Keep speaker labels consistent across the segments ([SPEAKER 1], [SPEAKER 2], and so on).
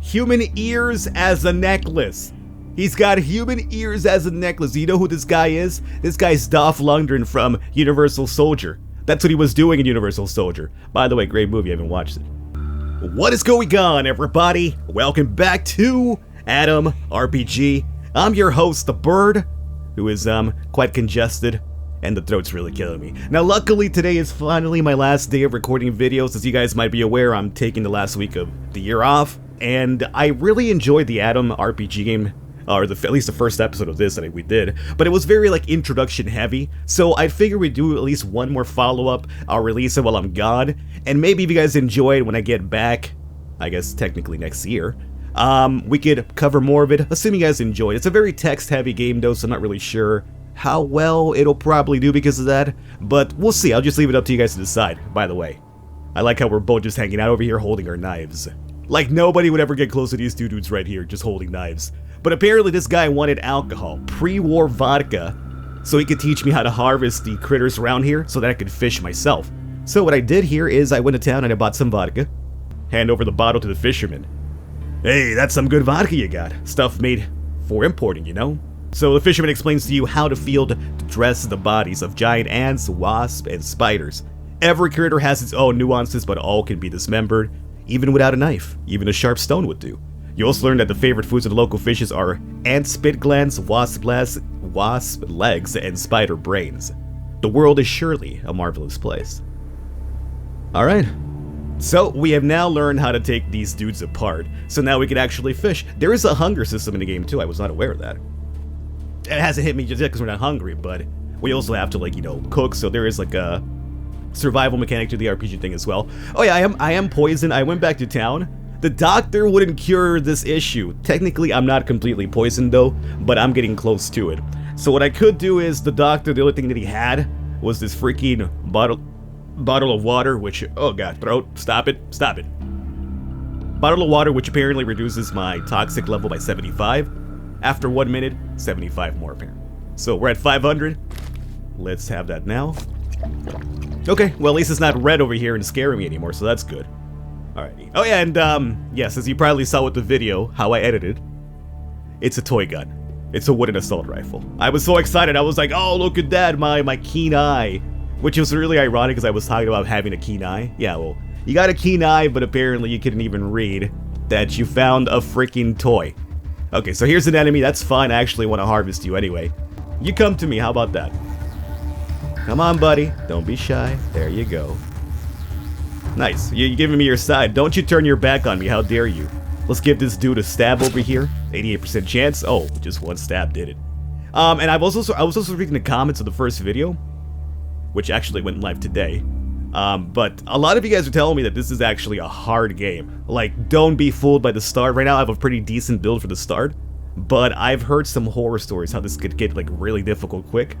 [SPEAKER 1] human ears as a necklace. He's got human ears as a necklace. Do you know who this guy is? This guy's Dolph Lundgren from Universal Soldier. That's what he was doing in Universal Soldier. By the way, great movie, I haven't watched it. What is going on, everybody? Welcome back to Adam RPG. I'm your host, the bird, who is quite congested, and the throat's really killing me. Now, luckily, today is finally my last day of recording videos. As you guys might be aware, I'm taking the last week of the year off, and I really enjoyed the Adam RPG game. Or at least the first episode of this that we did, but it was very introduction heavy, so I figured we'd do at least one more follow-up. I'll release it while I'm gone, and maybe if you guys enjoy it when I get back, I guess technically next year, we could cover more of it, assuming you guys enjoy it. It's a very text-heavy game though, so I'm not really sure how well it'll probably do because of that, but we'll see. I'll just leave it up to you guys to decide. By the way, I like how we're both just hanging out over here holding our knives. Like nobody would ever get close to these two dudes right here, just holding knives. But apparently this guy wanted alcohol, pre-war vodka, so he could teach me how to harvest the critters around here so that I could fish myself. So what I did here is I went to town and I bought some vodka, hand over the bottle to the fisherman. Hey, that's some good vodka you got. Stuff made for importing, you know? So the fisherman explains to you how to field dress the bodies of giant ants, wasps, and spiders. Every critter has its own nuances, but all can be dismembered, even without a knife. Even a sharp stone would do. You also learn that the favorite foods of the local fishes are ant spit glands, wasp legs, and spider brains. The world is surely a marvelous place. Alright, so we have now learned how to take these dudes apart, so now we can actually fish. There is a hunger system in the game too, I was not aware of that. It hasn't hit me just yet because we're not hungry, but we also have to cook, so there is a survival mechanic to the RPG thing as well. Oh yeah, I am poisoned. I went back to town. The doctor wouldn't cure this issue. Technically, I'm not completely poisoned though, but I'm getting close to it. So what I could do is the doctor, the only thing that he had was this freaking bottle of water, which, oh god, throat, stop it. Bottle of water, which apparently reduces my toxic level by 75. After 1 minute, 75 more apparently. So we're at 500. Let's have that now. Okay, well at least it's not red over here and scaring me anymore, so that's good. Alrighty. Oh yeah, and yes, as you probably saw with the video, how I edited, it's a toy gun. It's a wooden assault rifle. I was so excited, I was like, oh look at that, my keen eye. Which was really ironic because I was talking about having a keen eye. Yeah, well, you got a keen eye, but apparently you couldn't even read that you found a freaking toy. Okay, so here's an enemy, that's fine, I actually want to harvest you anyway. You come to me, how about that? Come on buddy, don't be shy, there you go. Nice, you're giving me your side. Don't you turn your back on me, how dare you. Let's give this dude a stab over here. 88% chance. Oh, just one stab did it. And I was also reading the comments of the first video, which actually went live today. But a lot of you guys are telling me that this is actually a hard game. Like, don't be fooled by the start. Right now I have a pretty decent build for the start, but I've heard some horror stories how this could get really difficult quick.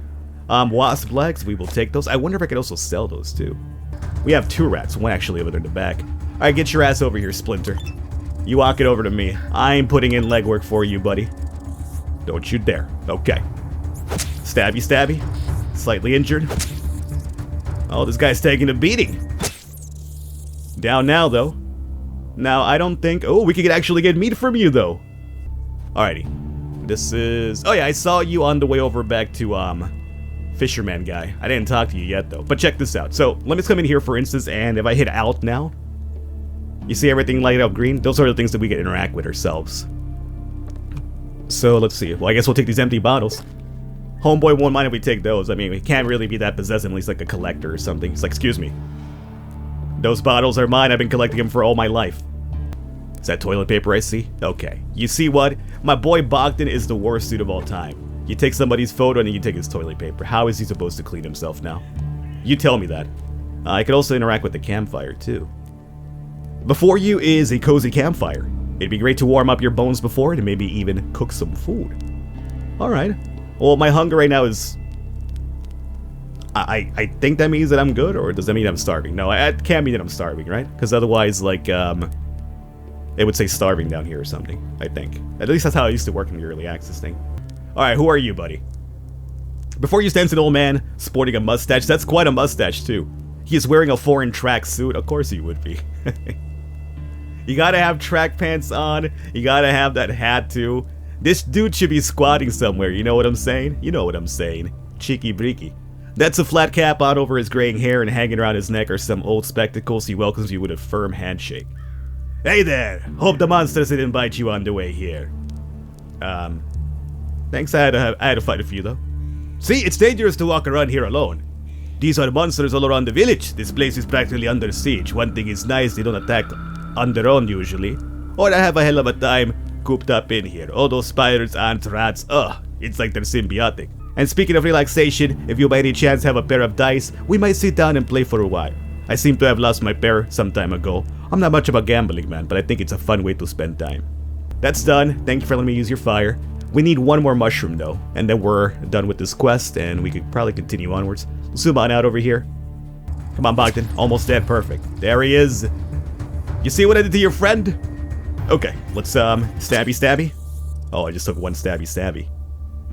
[SPEAKER 1] Wasp legs, we will take those. I wonder if I could also sell those too. We have 2 rats, one actually over there in the back. Alright, get your ass over here, Splinter. You walk it over to me. I ain't putting in legwork for you, buddy. Don't you dare. Okay. Stabby. Slightly injured. Oh, this guy's taking a beating. Down now, though. Now, I don't think... Oh, we could actually get meat from you, though. Alrighty. This is... Oh, yeah, I saw you on the way over back to, Fisherman guy. I didn't talk to you yet though, but check this out. So let me just come in here for instance, and if I hit Alt now, you see everything light up green? Those are the things that we can interact with ourselves. So let's see. Well, I guess we'll take these empty bottles. Homeboy won't mind if we take those. I mean, we can't really be that possessive unless he's like a collector or something. He's like, excuse me. Those bottles are mine. I've been collecting them for all my life. Is that toilet paper I see? Okay. You see what? My boy BOGDAN is the worst dude of all time. You take somebody's photo and then you take his toilet paper. How is he supposed to clean himself now? You tell me that. I could also interact with the campfire too. Before you is a cozy campfire. It'd be great to warm up your bones before it and maybe even cook some food. Alright. Well, my hunger right now is... I think that means that I'm good, or does that mean I'm starving? No, it can't mean that I'm starving, right? Because otherwise, it would say starving down here or something, I think. At least that's how I used to work in the early access thing. Alright, who are you, buddy? Before you stands an old man sporting a mustache. That's quite a mustache, too. He is wearing a foreign track suit. Of course he would be. You gotta have track pants on. You gotta have that hat too. This dude should be squatting somewhere, you know what I'm saying? You know what I'm saying. Cheeky breeky. That's a flat cap on over his graying hair, and hanging around his neck are some old spectacles. He welcomes you with a firm handshake. Hey there! Hope the monsters didn't bite you on the way here. Thanks, I had to fight a few though. See, it's dangerous to walk around here alone. These are monsters all around the village. This place is practically under siege. One thing is nice, they don't attack on their own usually. Or I have a hell of a time cooped up in here. All those spiders, ants, rats, it's like they're symbiotic. And speaking of relaxation, if you by any chance have a pair of dice, we might sit down and play for a while. I seem to have lost my pair some time ago. I'm not much of a gambling man, but I think it's a fun way to spend time. That's done. Thank you for letting me use your fire. We need one more mushroom though, and then we're done with this quest, and we could probably continue onwards. Zoom on out over here. Come on, Bogdan. Almost dead. Perfect. There he is. You see what I did to your friend? Okay, let's stabby. Oh, I just took one stabby.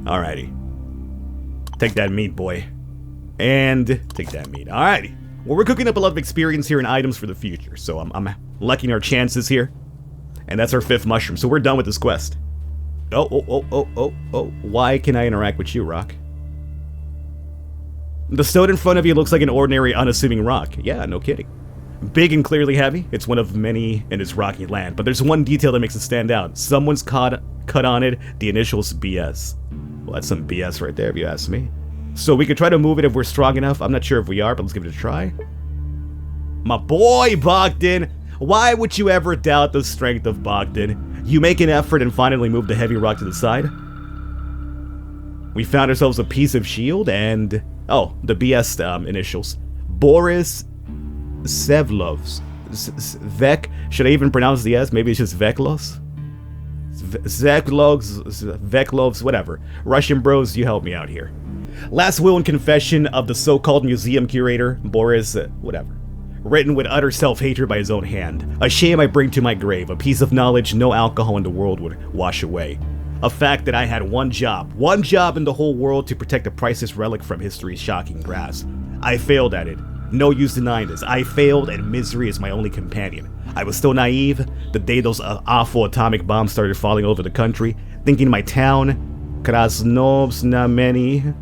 [SPEAKER 1] Alrighty. Take that meat, boy. And take that meat. Alrighty. Well, we're cooking up a lot of experience here and items for the future, so I'm lucking our chances here. And that's our 5th mushroom, so we're done with this quest. Oh. Why can I interact with you, rock? The stone in front of you looks like an ordinary, unassuming rock. Yeah, no kidding. Big and clearly heavy. It's one of many in its rocky land, but there's one detail that makes it stand out. Someone's cut on it the initials BS. Well, that's some BS right there, if you ask me. So we could try to move it if we're strong enough. I'm not sure if we are, but let's give it a try. My boy, Bogdan! Why would you ever doubt the strength of Bogdan? You make an effort and finally move the heavy rock to the side. We found ourselves a piece of shield and... oh, the BS initials. Boris Sevlovs. Vek. Should I even pronounce the S? Maybe it's just Veklos? Veklovs, whatever. Russian bros, you help me out here. Last will and confession of the so-called museum curator, Boris, whatever. Written with utter self-hatred by his own hand. A shame I bring to my grave, a piece of knowledge no alcohol in the world would wash away. A fact that I had one job in the whole world to protect a priceless relic from history's shocking grasp. I failed at it. No use denying this. I failed, and misery is my only companion. I was still naive the day those awful atomic bombs started falling over the country, thinking my town, Krasnoznameni.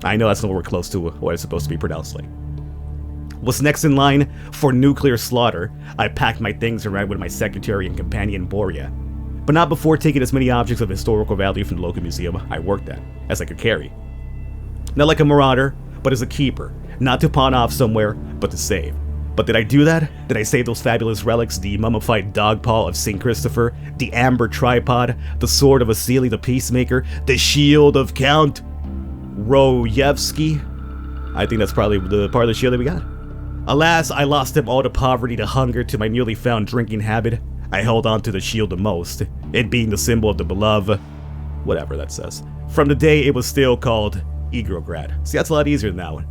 [SPEAKER 1] I know that's nowhere close to what it's supposed to be pronounced like. Was next in line for nuclear slaughter. I packed my things and ran with my secretary and companion Boria. But not before taking as many objects of historical value from the local museum I worked at as I could carry. Not like a marauder, but as a keeper. Not to pawn off somewhere, but to save. But did I do that? Did I save those fabulous relics? The mummified dog paw of St. Christopher, the amber tripod, the sword of Vasily the Peacemaker, the shield of Count Royevsky? I think that's probably the part of the shield that we got. Alas, I lost them all to poverty, to hunger, to my newly found drinking habit. I held on to the shield the most, it being the symbol of the beloved, whatever that says. From the day it was still called Egrograd. See, that's a lot easier than that one.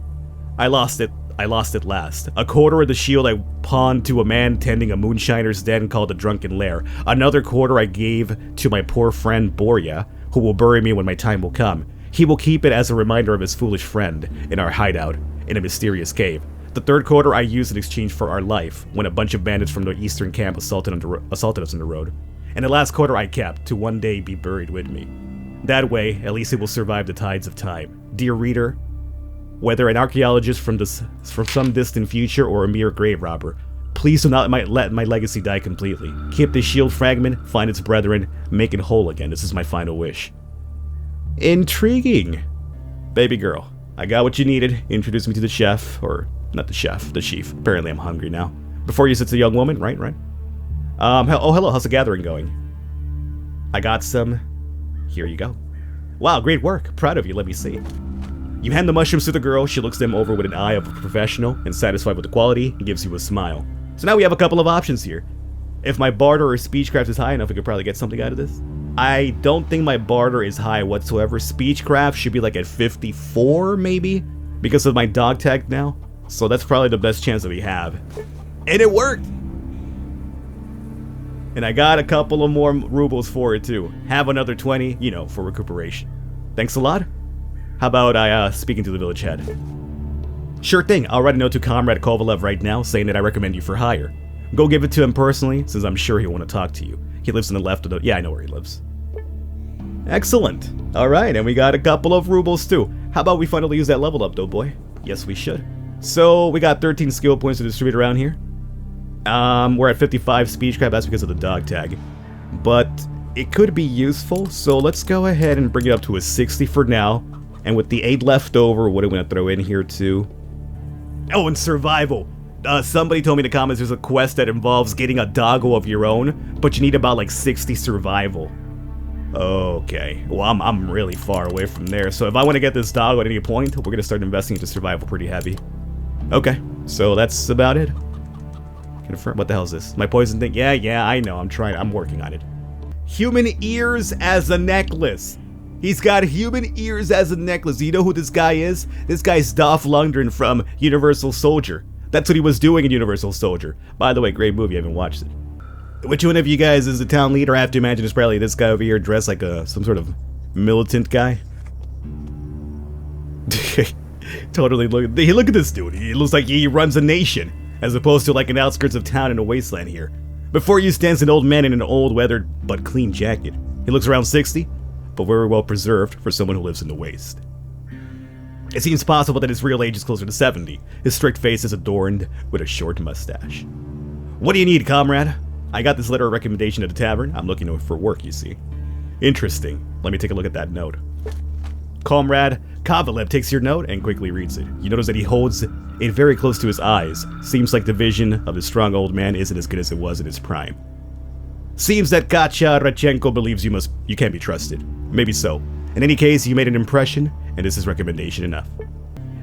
[SPEAKER 1] I lost it last. A quarter of the shield I pawned to a man tending a moonshiner's den called the Drunken Lair. Another quarter I gave to my poor friend Boria, who will bury me when my time will come. He will keep it as a reminder of his foolish friend in our hideout in a mysterious cave. The third quarter I used in exchange for our life, when a bunch of bandits from the eastern camp assaulted us on the road. And the last quarter I kept, to one day be buried with me. That way, at least it will survive the tides of time. Dear reader, whether an archaeologist from some distant future or a mere grave robber, please do not let my legacy die completely. Keep this shield fragment, find its brethren, make it whole again. This is my final wish. Intriguing. Baby girl, I got what you needed. Introduce me to the chef, or not the chef, the chief. Apparently I'm hungry now. Before you sits a young woman, right? Oh, hello, how's the gathering going? I got some. Here you go. Wow, great work. Proud of you, let me see. You hand the mushrooms to the girl, she looks them over with an eye of a professional, and satisfied with the quality, gives you a smile. So now we have a couple of options here. If my barter or speechcraft is high enough, we could probably get something out of this. I don't think my barter is high whatsoever. Speechcraft should be like at 54, maybe? Because of my dog tag now. So that's probably the best chance that we have. And it worked! And I got a couple of more rubles for it too. Have another 20, you know, for recuperation. Thanks a lot. How about I speak into the village head? Sure thing, I'll write a note to Comrade Kovalev right now saying that I recommend you for hire. Go give it to him personally, since I'm sure he'll want to talk to you. He lives on the left of the... Yeah, I know where he lives. Excellent. Alright, and we got a couple of rubles too. How about we finally use that level up though, boy? Yes, we should. So, we got 13 skill points to distribute around here. We're at 55 speechcraft, that's because of the dog tag. But it could be useful, so let's go ahead and bring it up to a 60 for now. And with the 8 left over, what do we want to throw in here too? Oh, and survival. Somebody told me in the comments there's a quest that involves getting a doggo of your own, but you need about like 60 survival. Okay, well I'm really far away from there, so if I want to get this doggo at any point, we're going to start investing into survival pretty heavy. Okay, so that's about it. Confirm, what the hell is this? My poison thing? Yeah, I know, I'm working on it. Human ears as a necklace. He's got human ears as a necklace. You know who this guy is? This guy's Dolph Lundgren from Universal Soldier. That's what he was doing in Universal Soldier. By the way, great movie, I haven't watched it. Which one of you guys is the town leader? I have to imagine it's probably this guy over here dressed like some sort of militant guy. Totally look at this dude. He looks like he runs a nation, as opposed to like an outskirts of town in a wasteland here. Before you stands an old man in an old weathered but clean jacket. He looks around 60, but very well preserved for someone who lives in the waste. It seems possible that his real age is closer to 70. His strict face is adorned with a short mustache. What do you need, comrade? I got this letter of recommendation at the tavern. I'm looking for work, you see. Interesting. Let me take a look at that note. Comrade Kovalev takes your note and quickly reads it. You notice that he holds it very close to his eyes. Seems like the vision of his strong old man isn't as good as it was in his prime. Seems that Katya Radchenko believes you can't be trusted. Maybe so. In any case, you made an impression, and this is recommendation enough.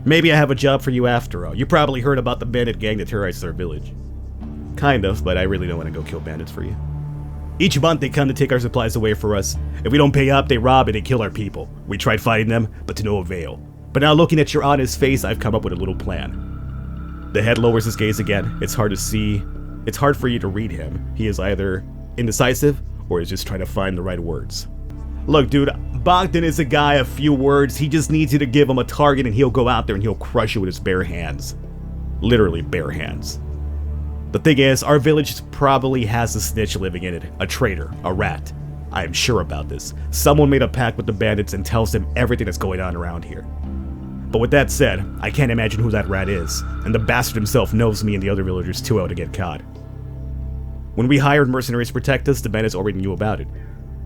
[SPEAKER 1] Maybe I have a job for you after all. You probably heard about the bandit gang that terrorizes our village. Kind of, but I really don't want to go kill bandits for you. Each month they come to take our supplies away for us. If we don't pay up, they rob and they kill our people. We tried fighting them, but to no avail. But now looking at your honest face, I've come up with a little plan. The head lowers his gaze again. It's hard to see. It's hard for you to read him. He is either indecisive or is just trying to find the right words. Look, dude, Bogdan is a guy of few words. He just needs you to give him a target and he'll go out there and he'll crush you with his bare hands. Literally bare hands. The thing is, our village probably has a snitch living in it. A traitor. A rat. I am sure about this. Someone made a pact with the bandits and tells them everything that's going on around here. But with that said, I can't imagine who that rat is, and the bastard himself knows me and the other villagers too well to get caught. When we hired mercenaries to protect us, the bandits already knew about it.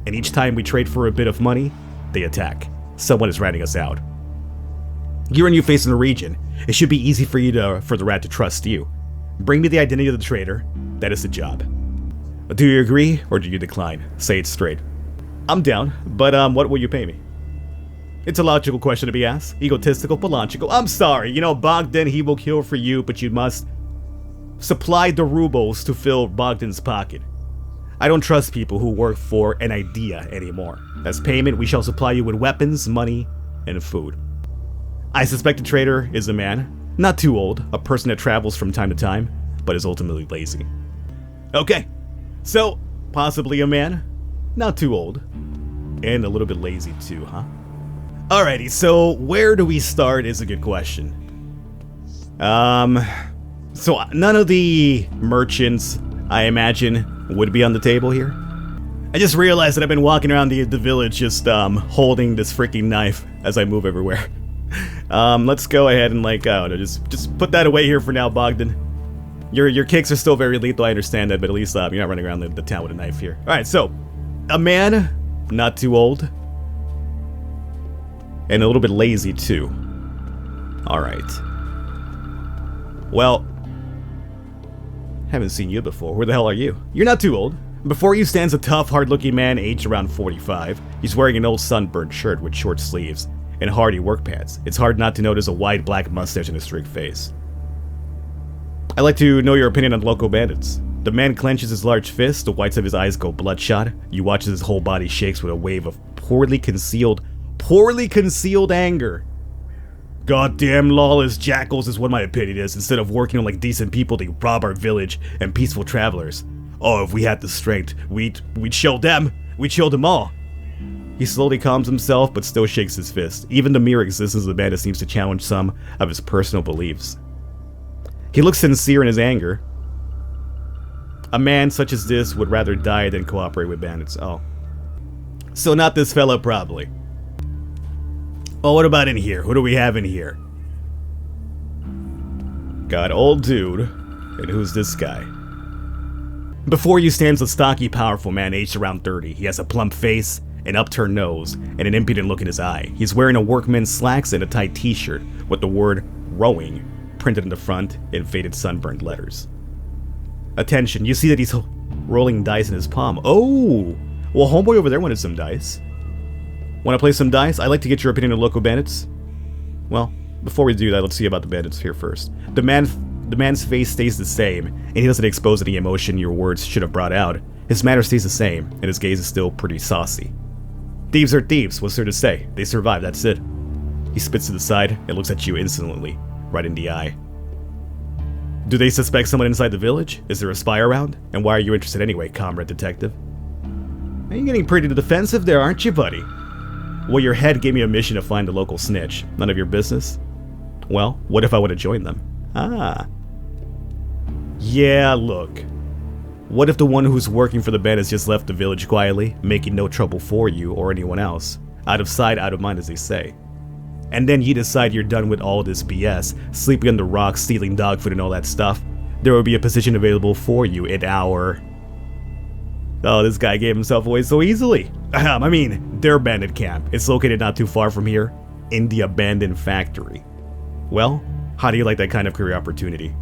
[SPEAKER 1] And each time we trade for a bit of money, they attack. Someone is ratting us out. You're a new face in the region. It should be easy for the rat to trust you. Bring me the identity of the traitor. That is the job. Do you agree, or do you decline? Say it straight. I'm down, but what will you pay me? It's a logical question to be asked. Egotistical, but logical. I'm sorry, you know, Bogdan, he will kill for you, but you must supply the rubles to fill Bogdan's pocket. I don't trust people who work for an idea anymore. As payment, we shall supply you with weapons, money, and food. I suspect the traitor is a man. Not too old, a person that travels from time to time, but is ultimately lazy. Okay, so, possibly a man, not too old, and a little bit lazy too, huh? Alrighty, so where do we start is a good question. So none of the merchants, I imagine, would be on the table here. I just realized that I've been walking around the village just holding this freaking knife as I move everywhere. Let's go ahead and like, I don't know, just put that away here for now, Bogdan. Your kicks are still very lethal, I understand that, but at least you're not running around the town with a knife here. Alright, so, a man, not too old, and a little bit lazy too. Alright. Well, haven't seen you before. Where the hell are you? You're not too old. Before you stands a tough, hard-looking man aged around 45. He's wearing an old sunburned shirt with short sleeves and hardy work pants. It's hard not to notice a wide black mustache and a strict face. I'd like to know your opinion on local bandits. The man clenches his large fist, the whites of his eyes go bloodshot. You watch as his whole body shakes with a wave of poorly concealed anger. Goddamn lawless jackals is what my opinion is. Instead of working on like decent people, they rob our village and peaceful travelers. Oh, if we had the strength, we'd show them. We'd show them all. He slowly calms himself, but still shakes his fist. Even the mere existence of the bandit seems to challenge some of his personal beliefs. He looks sincere in his anger. A man such as this would rather die than cooperate with bandits. Oh. So not this fella, probably. Oh, what about in here? Who do we have in here? Got old dude. And who's this guy? Before you stands a stocky, powerful man aged around 30. He has a plump face, an upturned nose, and an impudent look in his eye. He's wearing a workman's slacks and a tight t-shirt with the word rowing printed in the front in faded sunburned letters. Attention, you see that he's rolling dice in his palm. Oh! Well, homeboy over there wanted some dice. Want to play some dice? I'd like to get your opinion on local bandits. Well, before we do that, let's see about the bandits here first. The man's face stays the same, and he doesn't expose any emotion your words should have brought out. His manner stays the same, and his gaze is still pretty saucy. Thieves are thieves, what's there to say? They survive, that's it. He spits to the side and looks at you insolently, right in the eye. Do they suspect someone inside the village? Is there a spy around? And why are you interested anyway, comrade detective? You're getting pretty defensive there, aren't you, buddy? Well, your head gave me a mission to find the local snitch. None of your business? Well, what if I would have joined them? Ah. Yeah, look. What if the one who's working for the bandits just left the village quietly, making no trouble for you or anyone else? Out of sight, out of mind, as they say. And then you decide you're done with all this BS, sleeping on the rocks, stealing dog food and all that stuff. There will be a position available for you in our... Oh, this guy gave himself away so easily. I mean, their bandit camp. It's located not too far from here, in the abandoned factory. Well, how do you like that kind of career opportunity?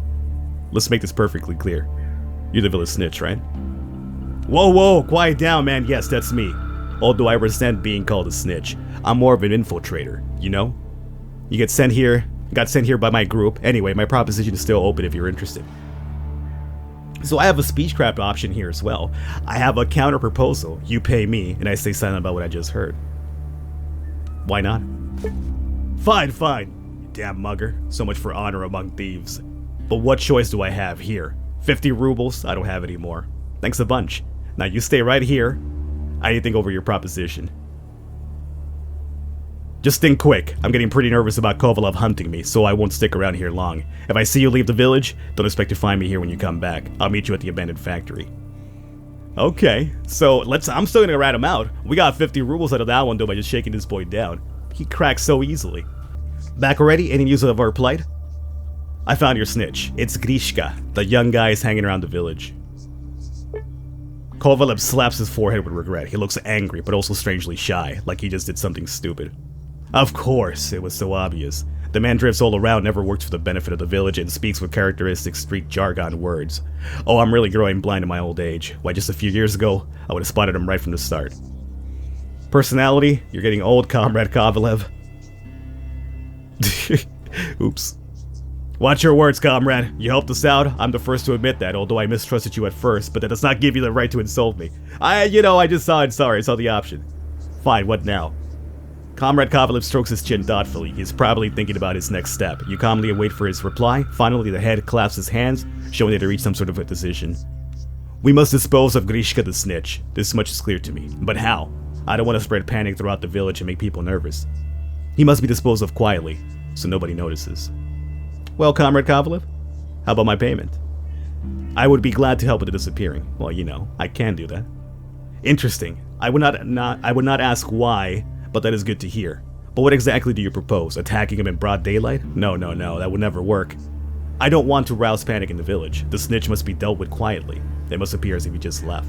[SPEAKER 1] Let's make this perfectly clear. You're the village snitch, right? Whoa, whoa, quiet down, man. Yes, that's me. Although I resent being called a snitch, I'm more of an infiltrator, you know? You got sent here by my group. Anyway, my proposition is still open if you're interested. So I have a speechcraft option here as well. I have a counter proposal. You pay me, and I stay silent about what I just heard. Why not? Fine, fine. You damn mugger. So much for honor among thieves. But what choice do I have here? 50 rubles? I don't have any more. Thanks a bunch. Now you stay right here. I need to think over your proposition. Just think quick. I'm getting pretty nervous about Kovalov hunting me, so I won't stick around here long. If I see you leave the village, don't expect to find me here when you come back. I'll meet you at the abandoned factory. Okay, so I'm still gonna rat him out. We got 50 rubles out of that one though by just shaking this boy down. He cracks so easily. Back already? Any news of our plight? I found your snitch. It's Grishka. The young guy is hanging around the village. Kovalov slaps his forehead with regret. He looks angry, but also strangely shy, like he just did something stupid. Of course, it was so obvious. The man drifts all around, never works for the benefit of the village, and speaks with characteristic street jargon words. Oh, I'm really growing blind in my old age. Why, just a few years ago, I would have spotted him right from the start. Personality? You're getting old, Comrade Kovalov. Oops. Watch your words, comrade. You helped us out. I'm the first to admit that, although I mistrusted you at first, but that does not give you the right to insult me. I just saw it. Sorry, I saw the option. Fine, what now? Comrade Kovalov strokes his chin thoughtfully. He's probably thinking about his next step. You calmly wait for his reply. Finally, the head claps his hands, showing that he reached some sort of a decision. We must dispose of Grishka the snitch. This much is clear to me. But how? I don't want to spread panic throughout the village and make people nervous. He must be disposed of quietly, so nobody notices. Well, Comrade Kovalov, how about my payment? I would be glad to help with the disappearing. Well, you know, I can do that. Interesting. I would not ask why, but that is good to hear. But what exactly do you propose? Attacking him in broad daylight? No, that would never work. I don't want to rouse panic in the village. The snitch must be dealt with quietly. It must appear as if he just left.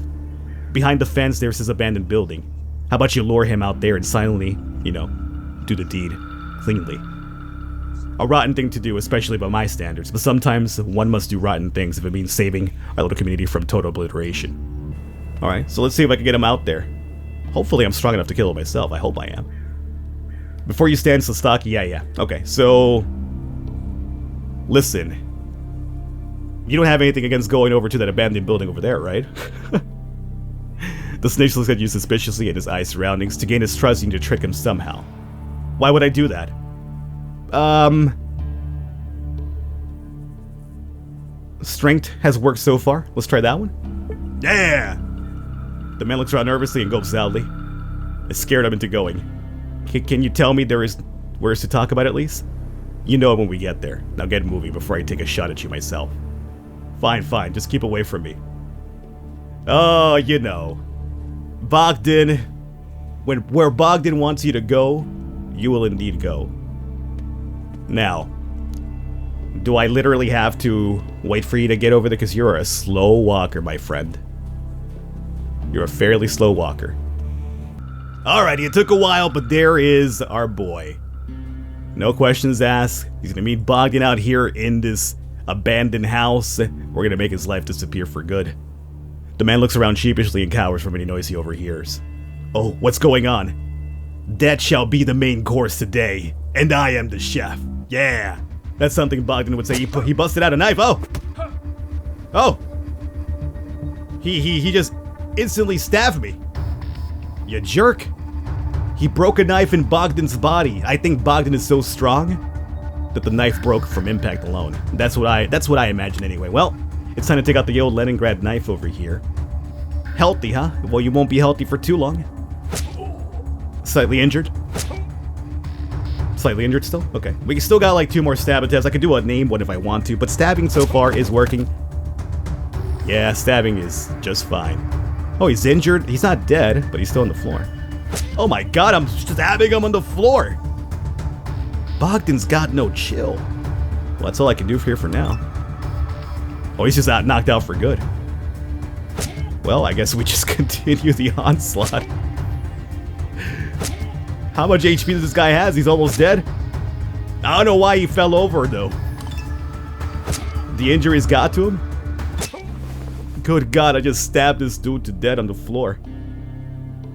[SPEAKER 1] Behind the fence, there's his abandoned building. How about you lure him out there and silently, do the deed cleanly? A rotten thing to do, especially by my standards, but sometimes one must do rotten things if it means saving our little community from total obliteration. Alright, so let's see if I can get him out there. Hopefully I'm strong enough to kill him myself. I hope I am. Before you stand so stocky, yeah. Okay, so... Listen. You don't have anything against going over to that abandoned building over there, right? The snitch looks at you suspiciously at his eye surroundings. To gain his trust, you need to trick him somehow. Why would I do that? Strength has worked so far. Let's try that one. Yeah! The man looks around nervously and gulps loudly. It scared him into going. Can you tell me there is words to talk about at least? You know it when we get there. Now get moving before I take a shot at you myself. Fine, just keep away from me. Oh, you know. Bogdan. Where Bogdan wants you to go, you will indeed go. Now, do I literally have to wait for you to get over there? Because you're a slow walker, my friend. You're a fairly slow walker. Alrighty, it took a while, but there is our boy. No questions asked. He's gonna meet Bogdan out here in this abandoned house. We're gonna make his life disappear for good. The man looks around sheepishly and cowers from any noise he overhears. Oh, what's going on? That shall be the main course today, and I am the chef. Yeah, that's something Bogdan would say. He busted out a knife. Oh, oh, he just instantly stabbed me. You jerk. He broke a knife in Bogdan's body. I think Bogdan is so strong that the knife broke from impact alone. That's what I imagine anyway. Well, it's time to take out the old Leningrad knife over here. Healthy, huh? Well, you won't be healthy for too long. Slightly injured. Slightly injured still? Okay. We still got like 2 more stab attempts. I could do a name one if I want to, but stabbing so far is working. Yeah, stabbing is just fine. Oh, he's injured. He's not dead, but he's still on the floor. Oh my god, I'm stabbing him on the floor. Bogdan's got no chill. Well, that's all I can do here for now. Oh, he's just knocked out for good. Well, I guess we just continue the onslaught. How much HP does this guy have? He's almost dead. I don't know why he fell over, though. The injuries got to him? Good god, I just stabbed this dude to death on the floor.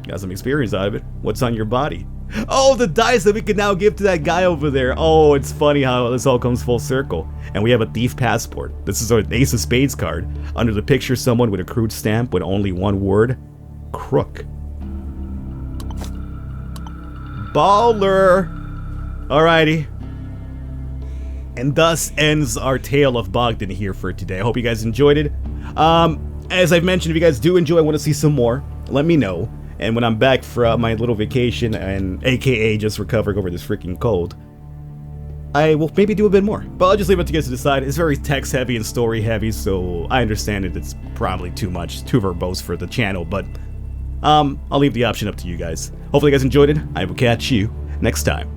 [SPEAKER 1] Got some experience out of it. What's on your body? Oh, the dice that we can now give to that guy over there. Oh, it's funny how this all comes full circle. And we have a thief passport. This is our Ace of Spades card. Under the picture, someone with a crude stamp with only one word. Crook. Baller. Alrighty. And thus ends our tale of Bogdan here for today. I hope you guys enjoyed it. As I've mentioned, if you guys do enjoy, want to see some more, let me know. And when I'm back from my little vacation, and aka just recovering over this freaking cold, I will maybe do a bit more. But I'll just leave it to you guys to decide. It's very text heavy and story heavy, so I understand it's probably too much, too verbose for the channel, but I'll leave the option up to you guys. Hopefully you guys enjoyed it. I will catch you next time.